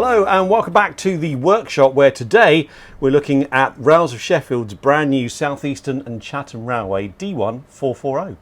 Hello and welcome back to the workshop, where today we're looking at Rails of Sheffield's brand new South Eastern and Chatham Railway D1 440.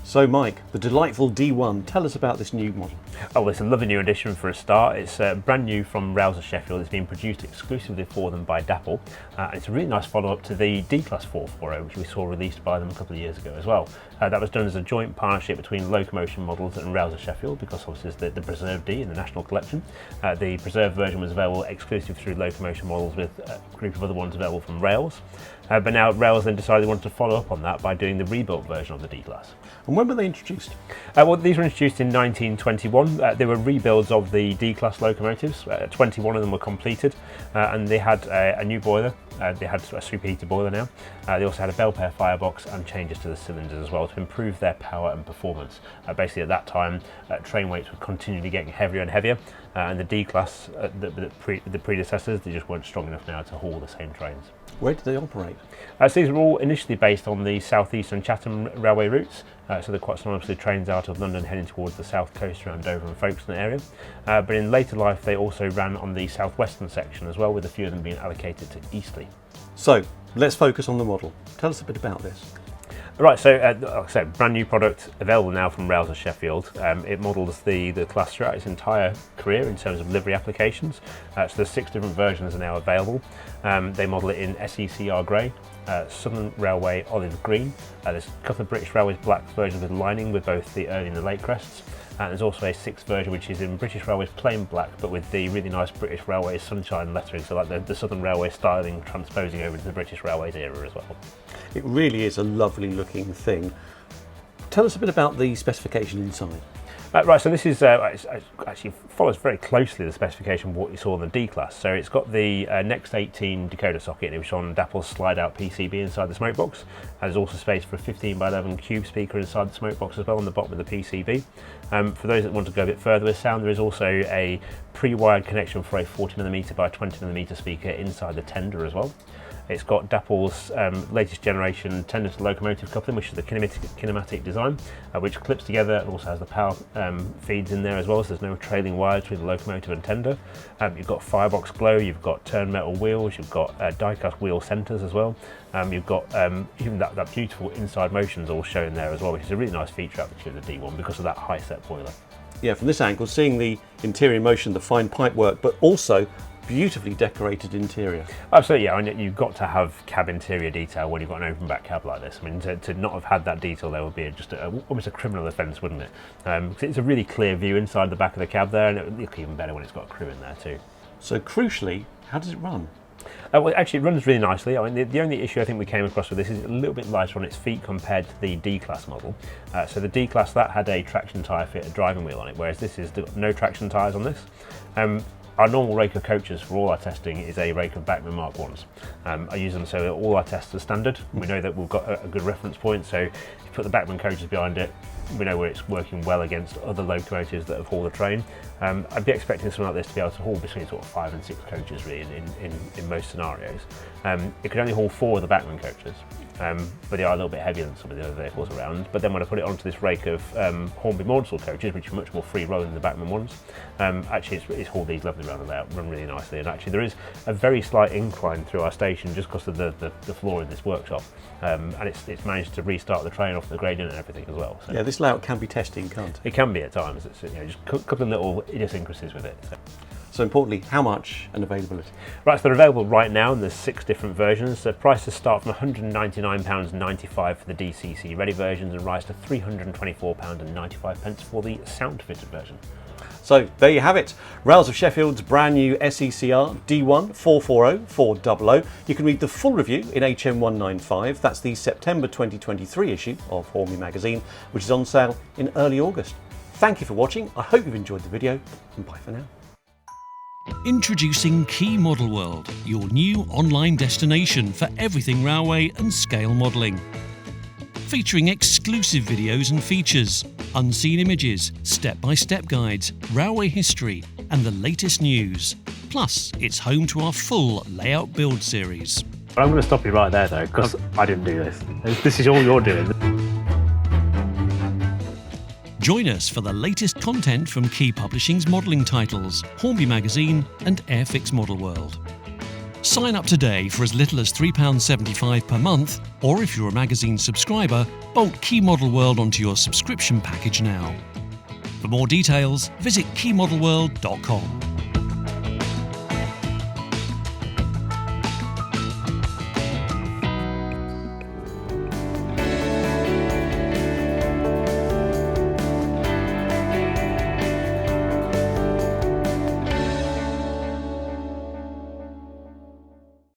So Mike, the delightful D1, tell us about this new model. Oh, it's a lovely new addition for a start. It's brand new from Rails of Sheffield. It's been produced exclusively for them by Dapol. And it's a really nice follow-up to the D-Class 440, which we saw released by them a couple of years ago as well. That was done as a joint partnership between Locomotion Models and Rails of Sheffield, because obviously it's the Preserve D in the National Collection. The Preserve version was available exclusive through Locomotion Models, with a group of other ones available from Rails. But now Rails then decided they wanted to follow up on that by doing the rebuilt version of the D-Class. And when were they introduced? Well, these were introduced in 1921. They were rebuilds of the D-Class locomotives. 21 of them were completed, and they had a new boiler. They had a superheated boiler now. They also had a bell pair firebox and changes to the cylinders as well to improve their power and performance. Basically at that time, train weights were continually getting heavier and heavier, and the D-Class, the predecessors, they just weren't strong enough now to haul the same trains. Where did they operate? So these were all initially based on the South Eastern Chatham Railway routes, so they're quite synonymously trains out of London heading towards the south coast around Dover and Folkestone area. But in later life they also ran on the southwestern section as well, with a few of them being allocated to Eastleigh. So let's focus on the model. Tell us a bit about this. Right, so like I said, brand new product available now from Rails of Sheffield. It models the class throughout its entire career in terms of livery applications. So there's 6 different versions are now available. They model it in SECR grey, Southern Railway olive green. There's a couple of British Railways black versions with lining with both the early and the late crests. And there's also a 6th version which is in British Railways plain black, but with the really nice British Railways sunshine lettering, so like the Southern Railway styling transposing over to the British Railways era as well. It really is a lovely looking thing. Tell us a bit about the specification inside. Right, so this is actually follows very closely the specification of what you saw in the D-Class. So it's got the Next 18 decoder socket, which is on Dapol's slide-out PCB inside the smoke box. There's also space for a 15x11 cube speaker inside the smoke box as well on the bottom of the PCB. For those that want to go a bit further with sound, there is also a pre-wired connection for a 40mm by 20mm speaker inside the tender as well. It's got Dapol's latest generation tender to locomotive coupling, which is the kinematic design, which clips together and also has the power feeds in there as well, so there's no trailing wires between the locomotive and tender. You've got firebox glow, you've got turn metal wheels, you've got die-cast wheel centres as well. You've got even that beautiful inside motions all shown there as well, which is a really nice feature actually of the D1 because of that high set boiler. Yeah, from this angle, seeing the interior motion, the fine pipe work, but also beautifully decorated interior. Absolutely, yeah. I mean, you've got to have cab interior detail when you've got an open back cab like this. I mean, to not have had that detail there would be just almost a criminal offence, wouldn't it? It's a really clear view inside the back of the cab there, and it would look even better when it's got a crew in there too. So crucially, how does it run? Well, actually, it runs really nicely. I mean, the only issue I think we came across with this is a little bit lighter on its feet compared to the D-Class model. So the D-Class, that had a traction tyre fit, a driving wheel on it, whereas this is got no traction tyres on this. Our normal rake of coaches for all our testing is a rake of Bachmann Mark 1s. I use them so that all our tests are standard. We know that we've got a good reference point, so if you put the Bachmann coaches behind it, we know where it's working well against other locomotives that have hauled the train. I'd be expecting something like this to be able to haul between sort of 5 and 6 coaches really in most scenarios. It could only haul 4 of the Bachmann coaches, but they are a little bit heavier than some of the other vehicles around. But then when I put it onto this rake of Hornby Mornsell coaches, which are much more free rolling than the Bachmann ones, actually it's hauled these lovely round about, run really nicely. And actually there is a very slight incline through our station just because of the floor in this workshop, and it's managed to restart the train off the gradient and everything as well. So. Yeah, this layout can be testing, can't it? It can be at times. It's just a couple of little idiosyncrasies with it. So importantly, how much and availability? Right, so they're available right now, and there's 6 different versions. The prices start from £199.95 for the DCC ready versions and rise to £324.95 for the sound fitted version. So there you have it, Rails of Sheffield's brand new SECR D1 440 400. You can read the full review in HM195. That's the September 2023 issue of Hornby magazine, which is on sale in early August. Thank you for watching. I hope you've enjoyed the video, and bye for now. Introducing Key Model World, your new online destination for everything railway and scale modelling. featuring exclusive videos and features, unseen images, step-by-step guides, railway history, and the latest news. Plus, it's home to our full layout build series. But I'm going to stop you right there, though, because I didn't do this. This is all you're doing. Join us for the latest content from Key Publishing's modelling titles, Hornby Magazine and Airfix Model World. Sign up today for as little as £3.75 per month, or if you're a magazine subscriber, bolt Key Model World onto your subscription package now. For more details, visit keymodelworld.com.